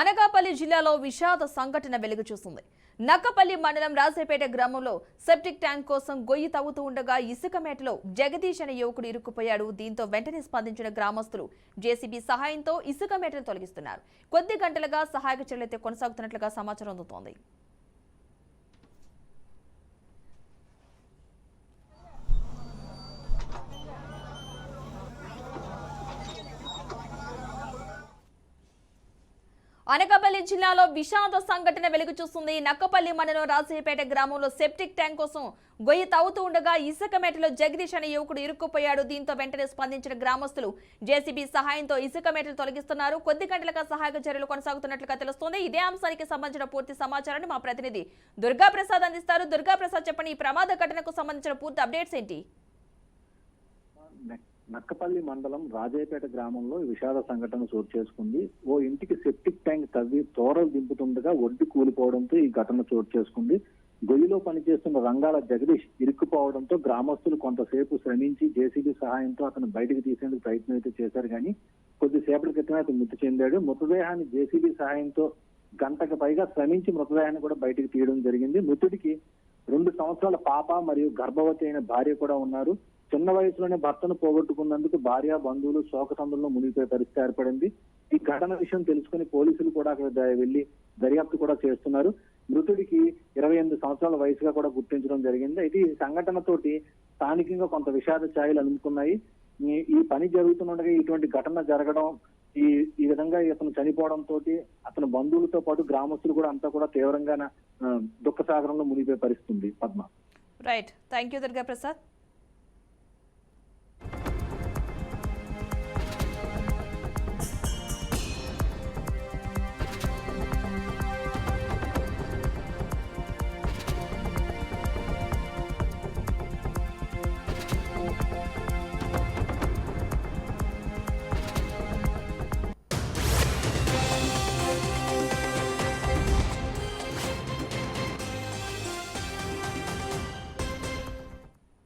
అనకాపల్లి జిల్లాలో విషాద సంఘటన వెలుగు చూసింది. నక్కపల్లి మండలం రాజేపేట గ్రామంలో సెప్టిక్ ట్యాంక్ కోసం గొయ్యి తవ్వుతూ ఉండగా ఇసుక మేటలో జగదీష్ అనే యువకుడు ఇరుక్కుపోయాడు. దీంతో వెంటనే స్పందించిన గ్రామస్తులు జేసీబీ సహాయంతో ఇసుక మేటను తొలగిస్తున్నారు. కొద్ది గంటలుగా సహాయక చర్యలైతే కొనసాగుతున్నట్లుగా సమాచారం అందుతోంది. అనకాపల్లి జిల్లాలో విషాద సంఘటన వెలుగు చూస్తుంది. నక్కపల్లి మండలం రాజేపేట గ్రామంలో సెప్టిక్ ట్యాంక్ కోసం గొయ్యి తవ్వుతూ ఉండగా ఇసుక మేటలో జగదీష్ అనే యువకుడు ఇరుక్కుపోయాడు. దీంతో వెంటనే స్పందించిన గ్రామస్తులు జేసీబీ సహాయంతో ఇసుక మేటలు తొలగిస్తున్నారు. కొద్ది గంటలుగా సహాయక చర్యలు కొనసాగుతున్నట్లుగా తెలుస్తోంది. ఇదే అంశానికి సంబంధించిన పూర్తి సమాచారాన్ని మా ప్రతినిధి దుర్గా ప్రసాద్ అందిస్తారు. దుర్గా ప్రసాద్, చెప్పండి, ఈ ప్రమాద ఘటనకు సంబంధించిన పూర్తి అప్డేట్స్ ఏంటి? నక్కపల్లి మండలం రాజేపేట గ్రామంలో విషాద సంఘటన చోటు చేసుకుంది. ఓ ఇంటికి సెప్టిక్ ట్యాంక్ తవ్వి తోరలు దింపుతుండగా ఒడ్డు కూలిపోవడంతో ఈ ఘటన చోటు చేసుకుంది. గొయ్యిలో పనిచేస్తున్న రంగాల జగదీష్ ఇరుక్కుపోవడంతో గ్రామస్తులు కొంతసేపు శ్రమించి జేసీబీ సహాయంతో అతను బయటకు తీసేందుకు ప్రయత్నం అయితే చేశారు. కానీ కొద్దిసేపటి క్రితమే అతను మృతి చెందాడు. మృతదేహాన్ని జేసీబీ సహాయంతో గంటకు పైగా శ్రమించి మృతదేహాన్ని కూడా బయటకు తీయడం జరిగింది. మృతుడికి 2 సంవత్సరాల పాప మరియు గర్భవతి అయిన భార్య కూడా ఉన్నారు. చిన్న వయసులోనే భర్తను పోగొట్టుకున్నందుకు భార్య బంధువులు శోకతందుల్లో మునిగిపోయే పరిస్థితి ఏర్పడింది. ఈ ఘటన విషయం తెలుసుకుని పోలీసులు కూడా అక్కడ వెళ్లి దర్యాప్తు కూడా చేస్తున్నారు. మృతుడికి 28 సంవత్సరాల వయసుగా కూడా గుర్తించడం జరిగింది. అయితే ఈ సంఘటనతోటి స్థానికంగా కొంత విషాద ఛాయలు అందుకున్నాయి. ఈ పని జరుగుతుండగా ఇటువంటి ఘటన జరగడం, ఈ విధంగా ఇతను చనిపోవడంతో అతని బంధువులతో పాటు గ్రామస్తులు కూడా అంతా కూడా తీవ్రంగా దుఃఖ సాగరంలో మునిగిపోయే పరిస్థితి ఉంది. Padma. Right, thank you Durga Prasad.